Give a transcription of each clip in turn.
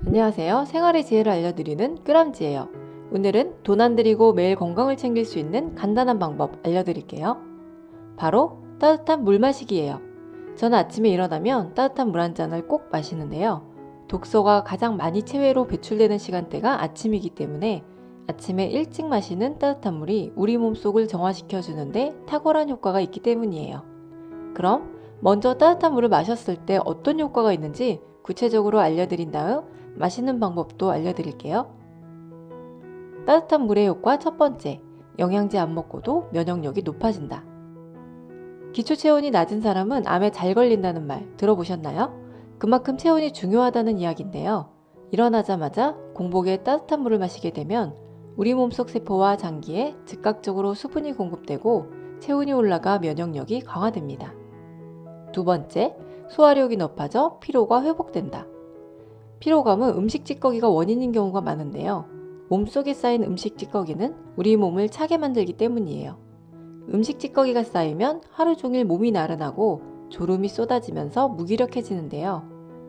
안녕하세요. 생활의 지혜를 알려드리는 끄람지예요. 오늘은 돈 안 들이고 매일 건강을 챙길 수 있는 간단한 방법 알려드릴게요. 바로 따뜻한 물 마시기예요. 저는 아침에 일어나면 따뜻한 물 한 잔을 꼭 마시는데요. 독소가 가장 많이 체외로 배출되는 시간대가 아침이기 때문에 아침에 일찍 마시는 따뜻한 물이 우리 몸속을 정화시켜 주는데 탁월한 효과가 있기 때문이에요. 그럼 먼저 따뜻한 물을 마셨을 때 어떤 효과가 있는지 구체적으로 알려드린 다음 마시는 방법도 알려드릴게요. 따뜻한 물의 효과 첫 번째, 영양제 안 먹고도 면역력이 높아진다. 기초 체온이 낮은 사람은 암에 잘 걸린다는 말 들어보셨나요? 그만큼 체온이 중요하다는 이야기인데요. 일어나자마자 공복에 따뜻한 물을 마시게 되면 우리 몸속 세포와 장기에 즉각적으로 수분이 공급되고 체온이 올라가 면역력이 강화됩니다. 두 번째, 소화력이 높아져 피로가 회복된다. 피로감은 음식 찌꺼기가 원인인 경우가 많은데요. 몸속에 쌓인 음식 찌꺼기는 우리 몸을 차게 만들기 때문이에요. 음식 찌꺼기가 쌓이면 하루 종일 몸이 나른하고 졸음이 쏟아지면서 무기력해지는데요.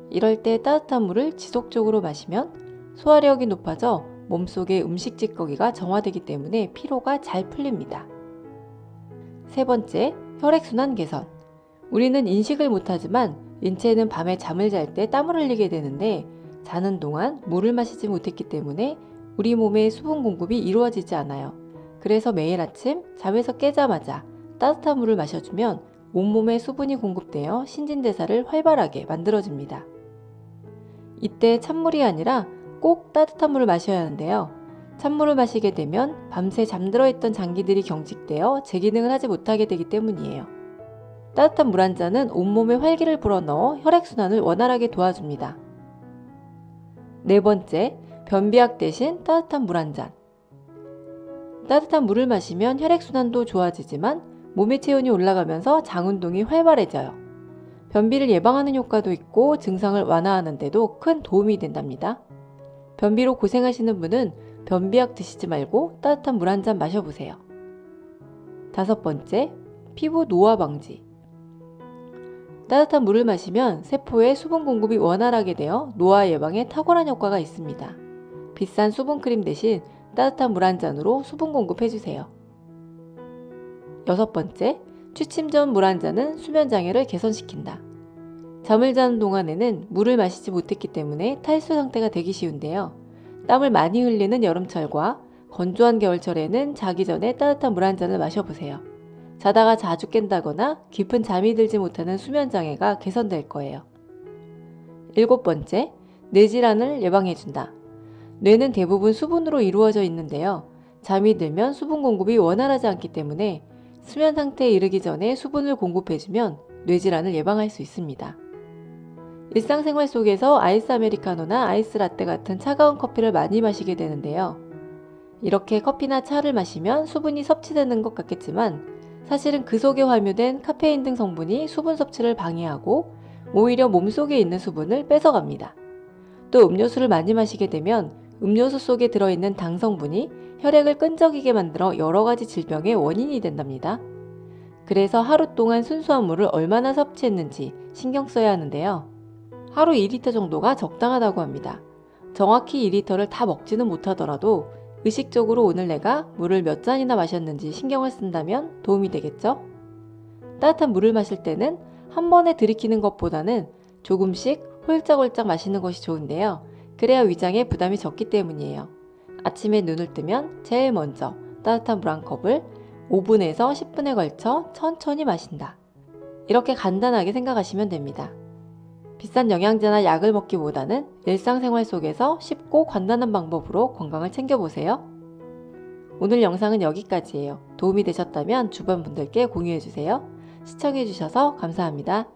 이럴 때 따뜻한 물을 지속적으로 마시면 소화력이 높아져 몸속의 음식 찌꺼기가 정화되기 때문에 피로가 잘 풀립니다. 세 번째, 혈액순환 개선. 우리는 인식을 못하지만 인체는 밤에 잠을 잘 때 땀을 흘리게 되는데 자는 동안 물을 마시지 못했기 때문에 우리 몸에 수분 공급이 이루어지지 않아요. 그래서 매일 아침 잠에서 깨자마자 따뜻한 물을 마셔주면 온몸에 수분이 공급되어 신진대사를 활발하게 만들어줍니다. 이때 찬물이 아니라 꼭 따뜻한 물을 마셔야 하는데요. 찬물을 마시게 되면 밤새 잠들어 있던 장기들이 경직되어 재기능을 하지 못하게 되기 때문이에요. 따뜻한 물 한 잔은 온몸에 활기를 불어넣어 혈액순환을 원활하게 도와줍니다. 네 번째, 변비약 대신 따뜻한 물 한 잔. 따뜻한 물을 마시면 혈액순환도 좋아지지만 몸의 체온이 올라가면서 장 운동이 활발해져요. 변비를 예방하는 효과도 있고 증상을 완화하는 데도 큰 도움이 된답니다. 변비로 고생하시는 분은 변비약 드시지 말고 따뜻한 물 한 잔 마셔보세요. 다섯 번째, 피부 노화 방지. 따뜻한 물을 마시면 세포에 수분 공급이 원활하게 되어 노화 예방에 탁월한 효과가 있습니다. 비싼 수분크림 대신 따뜻한 물 한 잔으로 수분 공급해주세요. 여섯 번째, 취침 전 물 한 잔은 수면 장애를 개선시킨다. 잠을 자는 동안에는 물을 마시지 못했기 때문에 탈수 상태가 되기 쉬운데요. 땀을 많이 흘리는 여름철과 건조한 겨울철에는 자기 전에 따뜻한 물 한 잔을 마셔보세요. 자다가 자주 깬다거나 깊은 잠이 들지 못하는 수면 장애가 개선될 거예요. 일곱 번째, 뇌질환을 예방해준다. 뇌는 대부분 수분으로 이루어져 있는데요. 잠이 들면 수분 공급이 원활하지 않기 때문에 수면 상태에 이르기 전에 수분을 공급해주면 뇌질환을 예방할 수 있습니다. 일상생활 속에서 아이스 아메리카노나 아이스 라떼 같은 차가운 커피를 많이 마시게 되는데요. 이렇게 커피나 차를 마시면 수분이 섭취되는 것 같겠지만 사실은 그 속에 함유된 카페인 등 성분이 수분 섭취를 방해하고 오히려 몸속에 있는 수분을 뺏어갑니다. 또 음료수를 많이 마시게 되면 음료수 속에 들어있는 당 성분이 혈액을 끈적이게 만들어 여러 가지 질병의 원인이 된답니다. 그래서 하루 동안 순수한 물을 얼마나 섭취했는지 신경 써야 하는데요. 하루 2리터 정도가 적당하다고 합니다. 정확히 2리터를 다 먹지는 못하더라도 의식적으로 오늘 내가 물을 몇 잔이나 마셨는지 신경을 쓴다면 도움이 되겠죠? 따뜻한 물을 마실 때는 한 번에 들이키는 것보다는 조금씩 홀짝홀짝 마시는 것이 좋은데요. 그래야 위장에 부담이 적기 때문이에요. 아침에 눈을 뜨면 제일 먼저 따뜻한 물 한 컵을 5분에서 10분에 걸쳐 천천히 마신다. 이렇게 간단하게 생각하시면 됩니다. 비싼 영양제나 약을 먹기보다는 일상생활 속에서 쉽고 간단한 방법으로 건강을 챙겨보세요. 오늘 영상은 여기까지예요. 도움이 되셨다면 주변 분들께 공유해주세요. 시청해주셔서 감사합니다.